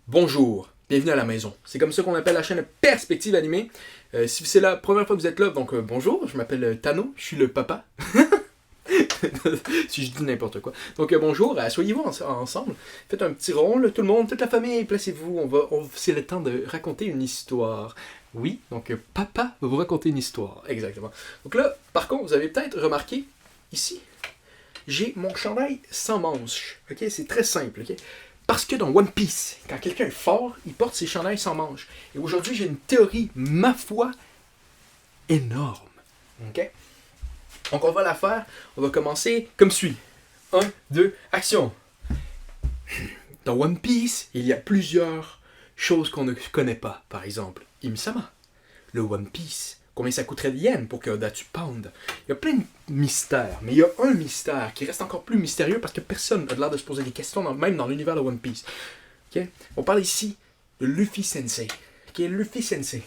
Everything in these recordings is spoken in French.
Bonjour, bienvenue à la maison. C'est comme ça qu'on appelle la chaîne Perspective Animée. Si c'est la première fois que vous êtes là, donc bonjour, je m'appelle Tano, je suis le papa. Si je dis n'importe quoi. Donc bonjour, asseyez-vous ensemble, faites un petit rond, là, tout le monde, toute la famille, placez-vous, c'est le temps de raconter une histoire. Oui, donc papa va vous raconter une histoire, exactement. Donc là, par contre, vous avez peut-être remarqué, ici, j'ai mon chandail sans manches. Ok, c'est très simple. Ok, parce que dans One Piece, quand quelqu'un est fort, il porte ses chandails sans manches. Et aujourd'hui, j'ai une théorie, ma foi, énorme. Ok, donc on va la faire. On va commencer comme suit. Un, 2, action. Dans One Piece, il y a plusieurs choses qu'on ne connaît pas. Par exemple, Im-sama, le One Piece. Combien ça coûterait de yens pour que Oda tu pound? Il y a plein de mystères, mais il y a un mystère qui reste encore plus mystérieux parce que personne n'a l'air de se poser des questions, même dans l'univers de One Piece. Okay? On parle ici de Luffy Sensei. Qui est Luffy Sensei?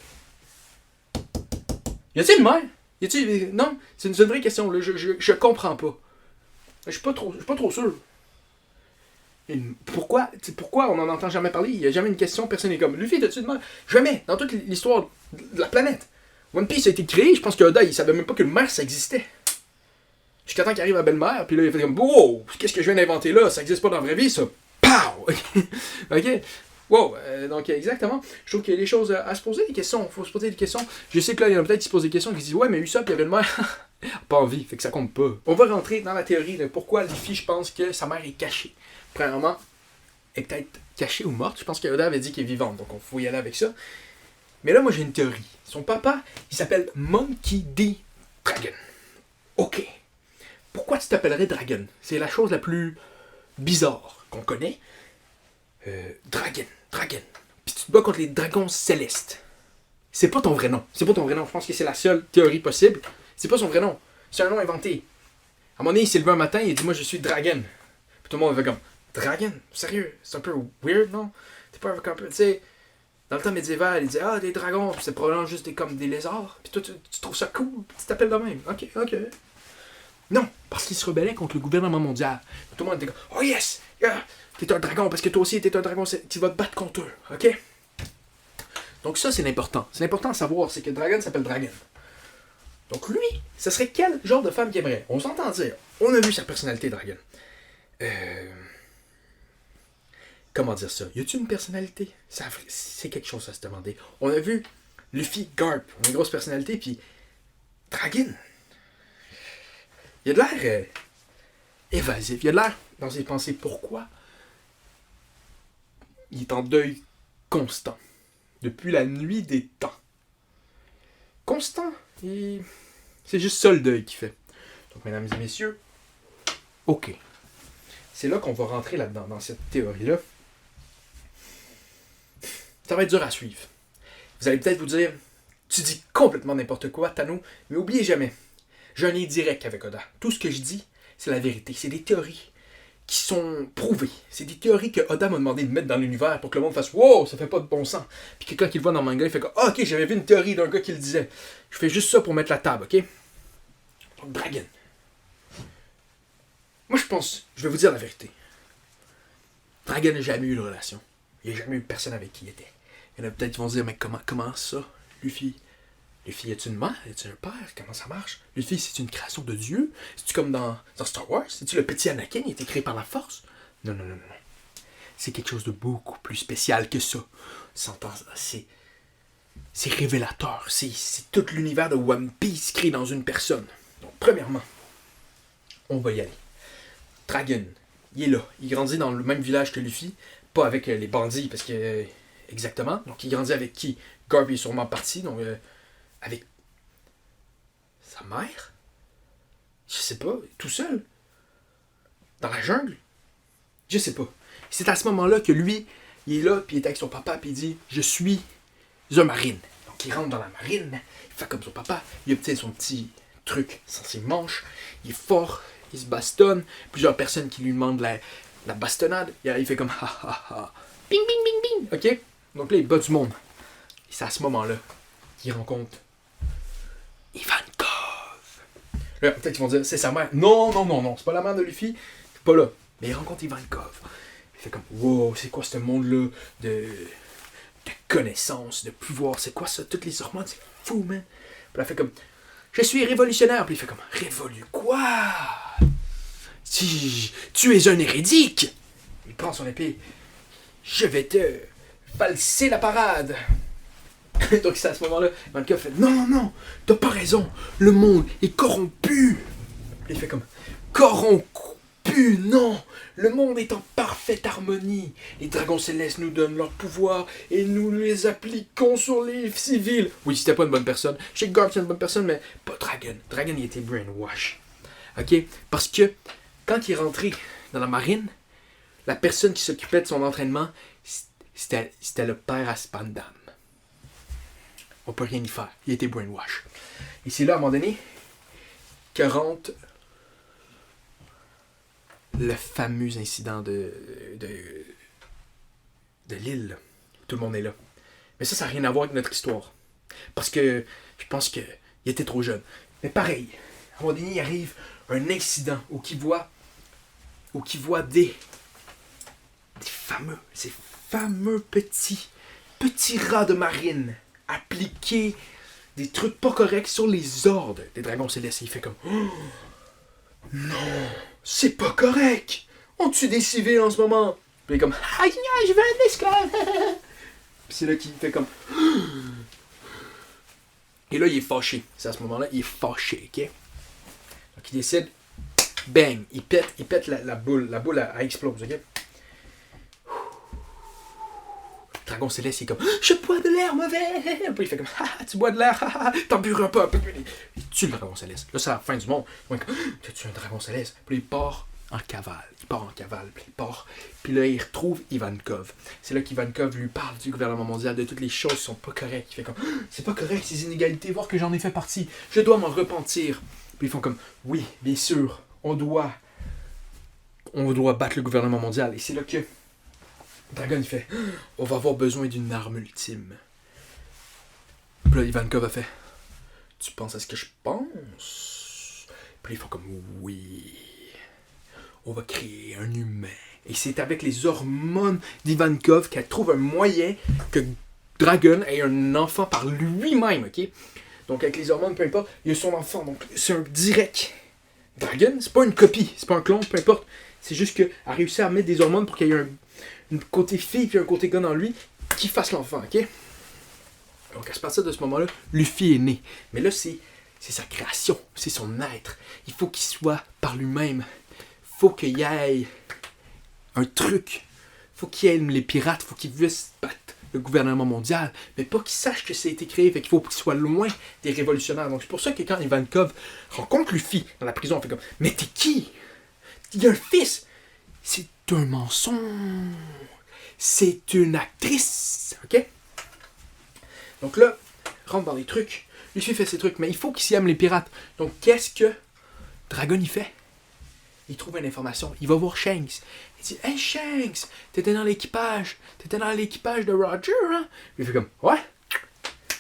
Y a-t-il une mère? Y a-t-il... Non, c'est une vraie question. Là. Je comprends pas. Je suis pas trop sûr. Pourquoi on n'en entend jamais parler? Il n'y a jamais une question, personne n'est comme Luffy, t'as-tu une mère? Jamais, dans toute l'histoire de la planète. One Piece a été créé, je pense que Oda, il savait même pas que le mer, ça existait. Jusqu'à temps qu'il arrive à Belle-Mère, puis là, il fait comme wow, qu'est-ce que je viens d'inventer là? Ça existe pas dans la vraie vie, ça. Pow! Ok? Wow, donc exactement. Je trouve qu'il y a des choses à se poser des questions. Il faut se poser des questions. Je sais que là, il y en a peut-être qui se posent des questions qui se disent ouais, mais Usopp, il y avait le mère. Pas envie, fait que ça compte pas. On va rentrer dans la théorie de pourquoi Luffy, je pense que sa mère est cachée. Premièrement, elle est peut-être cachée ou morte. Je pense que Oda avait dit qu'elle est vivante, donc on faut y aller avec ça. Mais là, moi, j'ai une théorie. Son papa, il s'appelle Monkey D. Dragon. Ok. Pourquoi tu t'appellerais Dragon? C'est la chose la plus bizarre qu'on connaît. Dragon. Puis tu te bats contre les dragons célestes. C'est pas ton vrai nom. C'est pas ton vrai nom. Je pense que c'est la seule théorie possible. C'est pas son vrai nom. C'est un nom inventé. À un moment donné, il s'est levé un matin et il dit moi je suis Dragon. Puis tout le monde fait comme Dragon? Sérieux? C'est un peu weird, non? T'es pas un peu. Tu sais, dans le temps médiéval, il disait ah des dragons, puis c'est probablement juste comme des lézards. Puis toi tu trouves ça cool, puis tu t'appelles de même. Ok. Non, parce qu'il se rebellait contre le gouvernement mondial. Tout le monde était comme oh yes! Yeah, t'es un dragon, parce que toi aussi t'es un dragon, tu vas te battre contre eux. Ok? Donc ça, c'est l'important. C'est l'important à savoir, c'est que Dragon s'appelle Dragon. Donc lui, ce serait quel genre de femme qu'il aimerait? On s'entend dire. On a vu sa personnalité, Dragon. Comment dire ça? Y a-t-il une personnalité? C'est quelque chose à se demander. On a vu Luffy, Garp, une grosse personnalité, puis Dragon. Il a de l'air évasif. Il a de l'air dans ses pensées. Pourquoi? Il est en deuil constant. Depuis la nuit des temps. Constant. C'est juste ça le deuil qu'il fait. Donc, mesdames et messieurs, ok. C'est là qu'on va rentrer là-dedans, dans cette théorie-là. Ça va être dur à suivre. Vous allez peut-être vous dire, tu dis complètement n'importe quoi, Tano, mais oubliez jamais, j'ai un lien direct avec Oda. Tout ce que je dis, c'est la vérité. C'est des théories qui sont prouvées. C'est des théories que Oda m'a demandé de mettre dans l'univers pour que le monde fasse wow, ça fait pas de bon sens. Puis quelqu'un qui le voit dans le manga, il fait comme ah, ok, j'avais vu une théorie d'un gars qui le disait. Je fais juste ça pour mettre la table, ok? Donc, Dragon. Moi, je vais vous dire la vérité. Dragon n'a jamais eu de relation. Il n'a jamais eu personne avec qui il était. Il y en a peut-être qui vont se dire, mais comment ça, Luffy? Luffy, est-tu une mère? Est-tu un père? Comment ça marche? Luffy, c'est une création de Dieu? C'est-tu comme dans Star Wars? C'est-tu le petit Anakin? Il a été créé par la force? Non. C'est quelque chose de beaucoup plus spécial que ça. C'est révélateur. C'est tout l'univers de One Piece créé dans une personne. Donc, premièrement, on va y aller. Dragon, il est là. Il grandit dans le même village que Luffy. Pas avec les bandits, parce que... exactement. Donc, il grandit avec qui? Garp est sûrement parti. Donc, avec sa mère? Je sais pas. Tout seul? Dans la jungle? Je sais pas. C'est à ce moment-là que lui, il est là, puis il est avec son papa, puis il dit « Je suis un marine. » Donc, il rentre dans la marine. Il fait comme son papa. Il a peut-être son petit truc sans ses manches. Il est fort. Il se bastonne. Plusieurs personnes qui lui demandent la bastonnade. Il fait comme « Ha ha ha. Bing, bing, bing, bing. » Ok? Donc là, il bat du monde. Et c'est à ce moment-là qu'il rencontre Ivankov. Là, peut-être qu'ils vont dire, c'est sa mère. Non, c'est pas la mère de Luffy. C'est pas là. Mais il rencontre Ivankov. Il fait comme, wow, c'est quoi ce monde-là de connaissances, de pouvoir, c'est quoi ça, toutes les hormones, c'est fou, man. Puis elle fait comme, je suis révolutionnaire. Puis il fait comme, révolu quoi? Si tu es un hérétique. Il prend son épée. Je vais te falser la parade. Donc c'est à ce moment-là, Ivankov fait, non, t'as pas raison, le monde est corrompu. Puis il fait comme, corrompu, non, le monde est en parfaite harmonie. Les dragons célestes nous donnent leur pouvoir et nous les appliquons sur les civils. Oui, c'était pas une bonne personne. Je sais que Garp c'est une bonne personne, mais pas Dragon. Dragon, il était brainwash. Ok? Parce que quand il est rentré dans la marine, la personne qui s'occupait de son entraînement, c'était le père Aspandam. On peut rien y faire. Il était brainwash. Et c'est là, à un moment donné, que rentre le fameux incident de l'île. Tout le monde est là. Mais ça n'a rien à voir avec notre histoire. Parce que je pense qu'il était trop jeune. Mais pareil, à un moment donné, il arrive un incident où il voit ces fameux petits rats de marine appliquer des trucs pas corrects sur les ordres des dragons célestes. Il fait comme, oh, non, c'est pas correct. On tue des civils en ce moment. Puis il est comme, aïe, je veux un esclave. Puis c'est là qu'il fait comme, et là il est fâché. C'est à ce moment-là, il est fâché, ok? Donc il décide, bang, il pète la boule. La boule, elle explose, ok? Le dragon céleste, il est comme, je bois de l'air mauvais. Puis il fait comme, tu bois de l'air, t'en bureras pas. Puis il tue le dragon céleste. Là, c'est la fin du monde. Il est comme, tu tues un dragon céleste. Puis il part en cavale. Puis là, il retrouve Ivankov. C'est là qu'Ivankov lui parle du gouvernement mondial, de toutes les choses qui sont pas correctes. Il fait comme, c'est pas correct ces inégalités, voir que j'en ai fait partie. Je dois m'en repentir. Puis ils font comme, oui, bien sûr, on doit battre le gouvernement mondial. Et c'est là que Dragon, il fait, on va avoir besoin d'une arme ultime. Puis là, Ivankov a fait, tu penses à ce que je pense? Puis ils font comme, oui, on va créer un humain. Et c'est avec les hormones d'Ivankov qu'elle trouve un moyen que Dragon ait un enfant par lui-même, ok? Donc avec les hormones, peu importe, il a son enfant. Donc c'est un direct. Dragon, c'est pas une copie, c'est pas un clone, peu importe. C'est juste qu'elle a réussi à mettre des hormones pour qu'il y ait un côté fille puis un côté gars en lui qui fasse l'enfant, ok? Donc à partir de ce moment-là, Luffy est né. Mais là, c'est sa création, c'est son être. Il faut qu'il soit par lui-même. Il faut qu'il y ait un truc. Il faut qu'il aime les pirates, il faut qu'il puisse battre le gouvernement mondial, mais pas qu'il sache que ça a été créé, fait qu'il faut qu'il soit loin des révolutionnaires. Donc c'est pour ça que quand Ivankov rencontre Luffy dans la prison, on fait comme, mais t'es qui? Il y a un fils! C'est un mensonge! C'est une actrice! Ok? Donc là, rentre dans les trucs. Luffy fait ses trucs, mais il faut qu'il s'y aime les pirates. Donc qu'est-ce que Dragon y fait? Il trouve une information. Il va voir Shanks. Il dit, hey Shanks, t'étais dans l'équipage de Roger, hein? Il fait comme, ouais.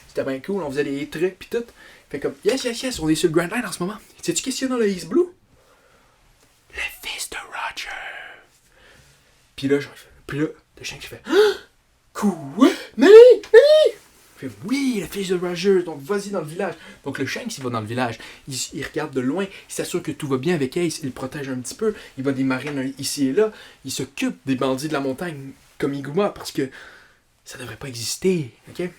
C'était bien cool, on faisait des trucs pis tout. Il fait comme, yes, on est sur le Grand Line en ce moment. Sais-tu qu'est-ce qu'il y a dans le East Blue? Le fils de Roger. Puis là, Shanks fait, quoi? Nani? Il fait, oui, le fils de Roger, donc vas-y dans le village. Donc le Shanks, il va dans le village. Il regarde de loin, il s'assure que tout va bien avec Ace, il le protège un petit peu. Il va des marines ici et là. Il s'occupe des bandits de la montagne comme Iguma parce que ça devrait pas exister. Ok?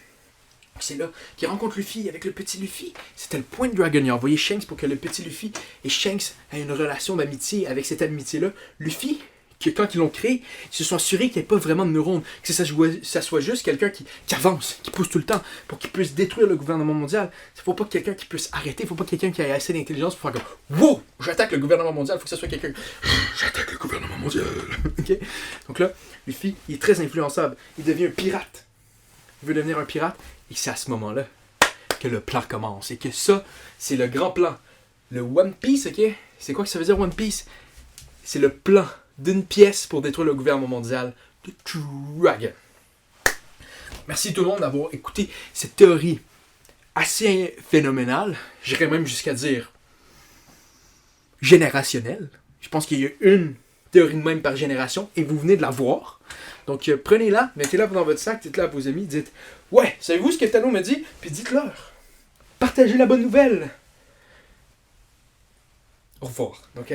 C'est là qu'il rencontre Luffy avec le petit Luffy. C'était le point de Dragon. Il a envoyé Shanks pour que le petit Luffy et Shanks aient une relation d'amitié. Avec cette amitié-là, Luffy, que quand ils l'ont créé, ils se sont assurés qu'il n'y ait pas vraiment de neurones, que ça soit juste quelqu'un qui avance, qui pousse tout le temps, pour qu'il puisse détruire le gouvernement mondial. Il ne faut pas quelqu'un qui puisse arrêter, il ne faut pas quelqu'un qui ait assez d'intelligence pour faire comme « Wow! J'attaque le gouvernement mondial! » Il faut que ça soit quelqu'un « J'attaque le gouvernement mondial! » Okay? Donc là, Luffy, il est très influençable. Il devient un pirate. Il veut devenir un pirate, et c'est à ce moment-là que le plan commence. Et que ça, c'est le grand plan. Le One Piece, ok? C'est quoi que ça veut dire One Piece? C'est le plan d'une pièce pour détruire le gouvernement mondial de Dragon. Merci tout le monde d'avoir écouté cette théorie assez phénoménale. J'irais même jusqu'à dire générationnelle. Je pense qu'il y a une théorie de même par génération, et vous venez de la voir. Donc prenez-la, mettez-la dans votre sac, dites-la à vos amis, dites « Ouais, savez-vous ce que Thanos m'a dit? » Puis dites-leur. Partagez la bonne nouvelle. Au revoir. Donc,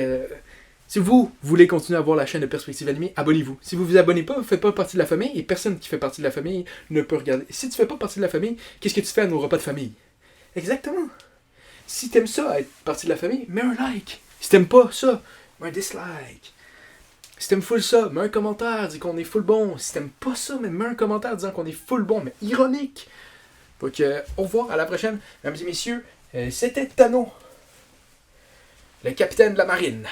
si vous voulez continuer à voir la chaîne de Perspective Animée, abonnez-vous. Si vous vous abonnez pas, vous ne faites pas partie de la famille, et personne qui fait partie de la famille ne peut regarder. Si tu fais pas partie de la famille, qu'est-ce que tu fais à nos repas de famille? Exactement. Si t'aimes ça, être partie de la famille, mets un like. Si t'aimes pas ça, mets un dislike. Si t'aimes full ça, mets un commentaire, dis qu'on est full bon. Si t'aimes pas ça, mets un commentaire disant qu'on est full bon, mais ironique. Donc, au revoir, à la prochaine. Mesdames et messieurs, c'était Thanos, le capitaine de la marine.